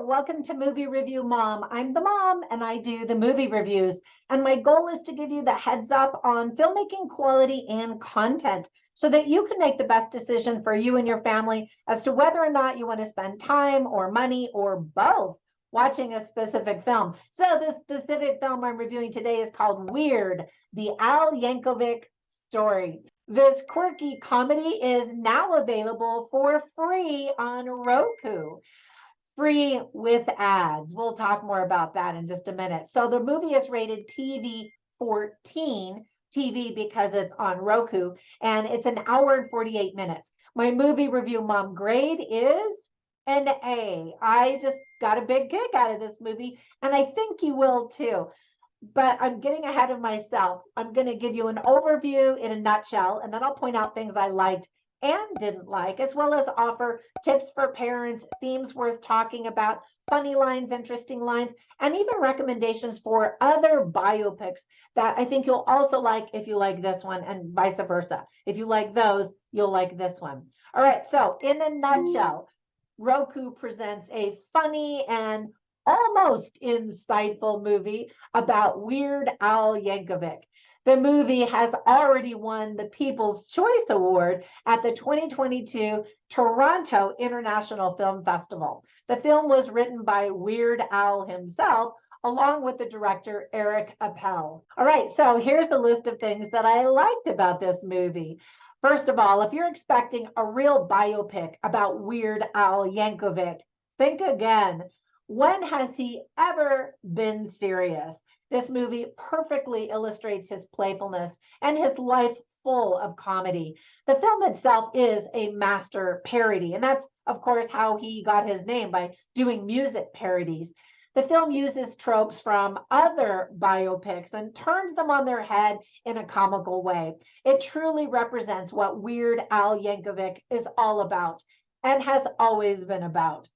welcome to Movie Review Mom. I'm the mom and I do the movie reviews. And my goal is to give you the heads up on filmmaking quality and content so that you can make the best decision for you and your family as to whether or not you want to spend time or money or both watching a specific film. So the specific film I'm reviewing today is called Weird, the Al Yankovic story. This quirky comedy is now available for free on Roku. Free with ads. We'll talk more about that in just a minute. So the movie is rated TV 14, TV because it's on Roku, and it's an hour and 48 minutes. My movie review mom grade is an A. I just got a big kick out of this movie, and I think you will too. But I'm getting ahead of myself. I'm going to give you an overview in a nutshell, and then I'll point out things I liked and didn't like, as well as offer tips for parents, themes worth talking about, funny lines, interesting lines, and even recommendations for other biopics that I think you'll also like if you like this one, and vice versa. If you like those, you'll like this one. All right, so in a nutshell, Roku presents a funny and almost insightful movie about Weird Al Yankovic. The movie has already won the People's Choice Award at the 2022 Toronto International Film Festival. The film was written by Weird Al himself, along with the director Eric Appel. All right, so here's the list of things that I liked about this movie. First of all, if you're expecting a real biopic about Weird Al Yankovic, think again. When has he ever been serious? This movie perfectly illustrates his playfulness and his life full of comedy. The film itself is a master parody, and that's, of course, how he got his name, by doing music parodies. The film uses tropes from other biopics and turns them on their head in a comical way. It truly represents what Weird Al Yankovic is all about and has always been about.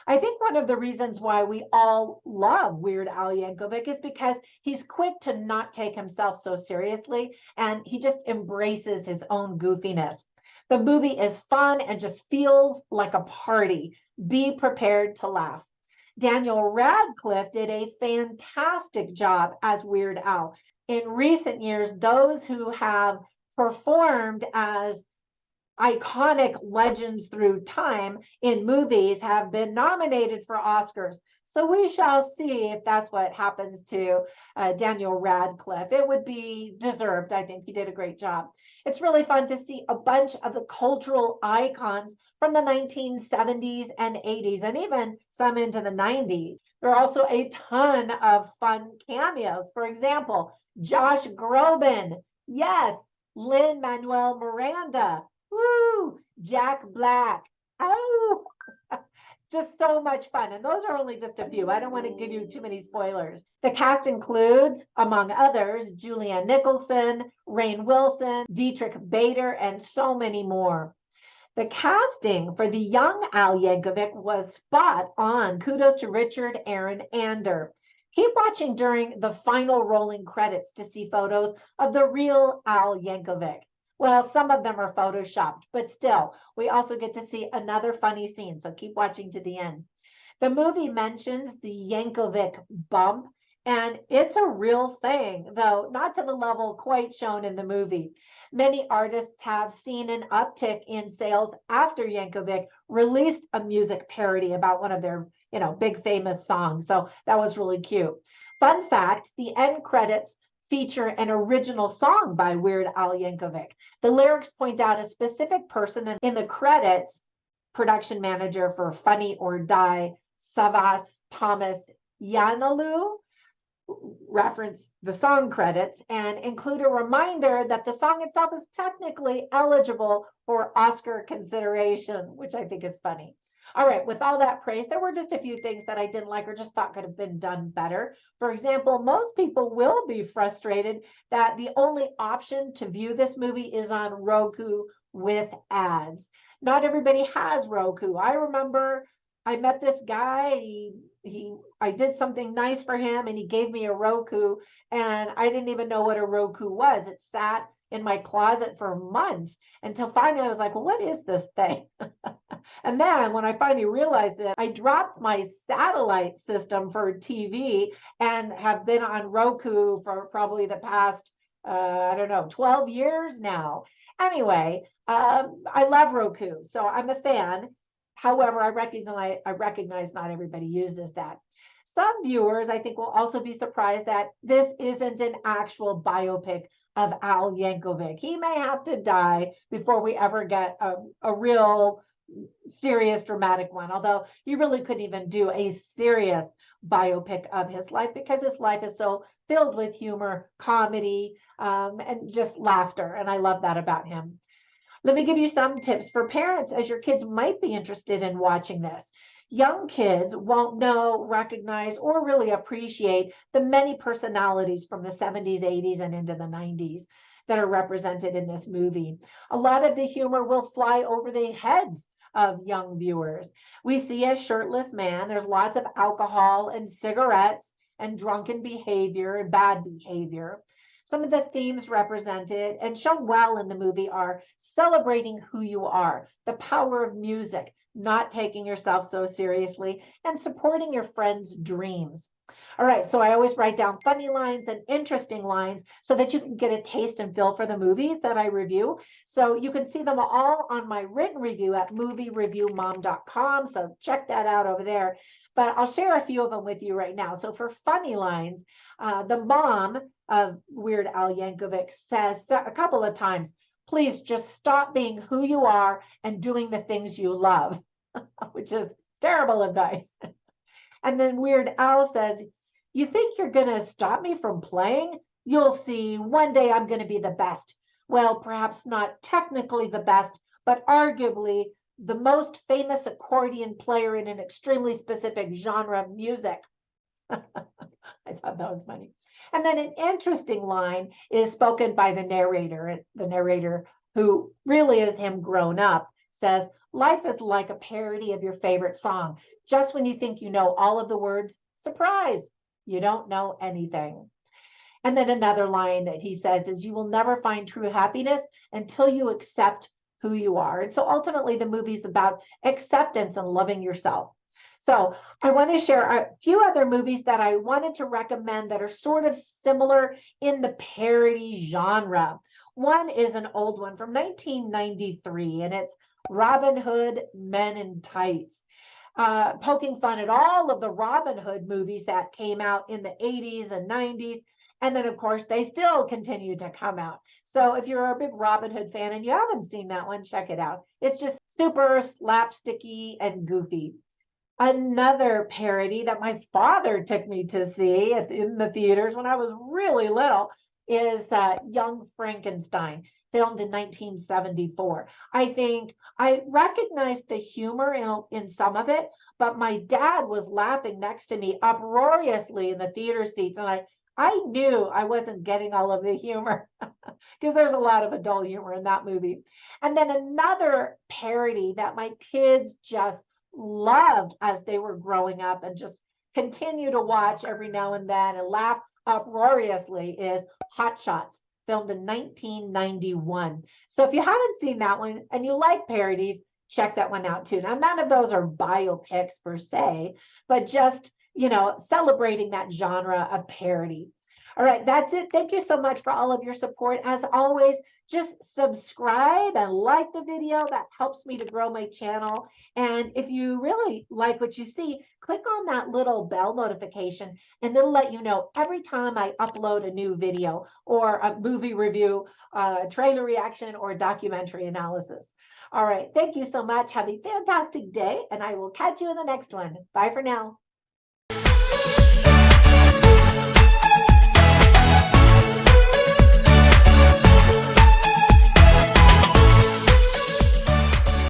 I think one of the reasons why we all love Weird Al Yankovic is because he's quick to not take himself so seriously, and he just embraces his own goofiness. The movie is fun and just feels like a party. Be prepared to laugh. Daniel Radcliffe did a fantastic job as Weird Al. In recent years, those who have performed as iconic legends through time in movies have been nominated for Oscars. So we shall see if that's what happens to Daniel Radcliffe. It would be deserved. I think he did a great job. It's really fun to see a bunch of the cultural icons from the 1970s and 80s, and even some into the 90s. There are also a ton of fun cameos. For example, Josh Groban. Yes, Lin-Manuel Miranda. Woo! Jack Black. Oh, just so much fun. And those are only just a few. I don't want to give you too many spoilers. The cast includes, among others, Julianne Nicholson, Rainn Wilson, Dietrich Bader, and so many more. The casting for the young Al Yankovic was spot on. Kudos to Richard Aaron Ander. Keep watching during the final rolling credits to see photos of the real Al Yankovic. Well, some of them are photoshopped, but still, we also get to see another funny scene, so keep watching to the end. The movie mentions the Yankovic bump, and it's a real thing, though not to the level quite shown in the movie. Many artists have seen an uptick in sales after Yankovic released a music parody about one of their, big famous songs, so that was really cute. Fun fact, the end credits feature an original song by Weird Al Yankovic. The lyrics point out a specific person in the credits, production manager for Funny or Die, Savas Thomas Yanalu, reference the song credits, and include a reminder that the song itself is technically eligible for Oscar consideration, which I think is funny. All right, with all that praise, there were just a few things that I didn't like or just thought could have been done better. For example, most people will be frustrated that the only option to view this movie is on Roku with ads. Not everybody has Roku. I remember I met this guy, I did something nice for him and he gave me a Roku, and I didn't even know what a Roku was. It sat in my closet for months until finally I was like, well, what is this thing? And then when I finally realized it, I dropped my satellite system for TV and have been on Roku for probably the past, I don't know, 12 years now. Anyway, I love Roku, so I'm a fan. However, I recognize not everybody uses that. Some viewers, I think, will also be surprised that this isn't an actual biopic of Al Yankovic. He may have to die before we ever get a real serious dramatic one, although you really couldn't even do a serious biopic of his life because his life is so filled with humor, comedy, and just laughter. And I love that about him. Let me give you some tips for parents as your kids might be interested in watching this. Young kids won't know, recognize, or really appreciate the many personalities from the 70s, 80s, and into the 90s that are represented in this movie. A lot of the humor will fly over the heads of young viewers. We see a shirtless man. There's lots of alcohol and cigarettes and drunken behavior and bad behavior. Some of the themes represented and shown well in the movie are celebrating who you are, the power of music, not taking yourself so seriously, and supporting your friends' dreams. All right, so I always write down funny lines and interesting lines so that you can get a taste and feel for the movies that I review. So you can see them all on my written review at moviereviewmom.com. So check that out over there. But I'll share a few of them with you right now. So for funny lines, the mom of Weird Al Yankovic says a couple of times, please just stop being who you are and doing the things you love, which is terrible advice. And then Weird Al says, you think you're going to stop me from playing? You'll see, one day I'm going to be the best. Well, perhaps not technically the best, but arguably the most famous accordion player in an extremely specific genre of music. I thought that was funny. And then an interesting line is spoken by the narrator who really is him grown up, says, life is like a parody of your favorite song. Just when you think you know all of the words, surprise, you don't know anything. And then another line that he says is, you will never find true happiness until you accept who you are. And so ultimately the movie's about acceptance and loving yourself. So I want to share a few other movies that I wanted to recommend that are sort of similar in the parody genre. One is an old one from 1993, and it's Robin Hood Men in Tights, poking fun at all of the Robin Hood movies that came out in the 80s and 90s. And then, of course, they still continue to come out. So if you're a big Robin Hood fan and you haven't seen that one, check it out. It's just super slapsticky and goofy. Another parody that my father took me to see in the theaters when I was really little is Young Frankenstein, filmed in 1974. I think I recognized the humor in some of it, but my dad was laughing next to me uproariously in the theater seats, and I knew I wasn't getting all of the humor because there's a lot of adult humor in that movie. And then another parody that my kids just loved as they were growing up and just continue to watch every now and then and laugh uproariously is Hot Shots, filmed in 1991. So if you haven't seen that one and you like parodies, check that one out too. Now, none of those are biopics per se, but just, celebrating that genre of parody. All right, that's it. Thank you so much for all of your support. As always, just subscribe and like the video. That helps me to grow my channel. And if you really like what you see, click on that little bell notification and it'll let you know every time I upload a new video or a movie review, trailer reaction, or documentary analysis. All right, thank you so much. Have a fantastic day, and I will catch you in the next one. Bye for now.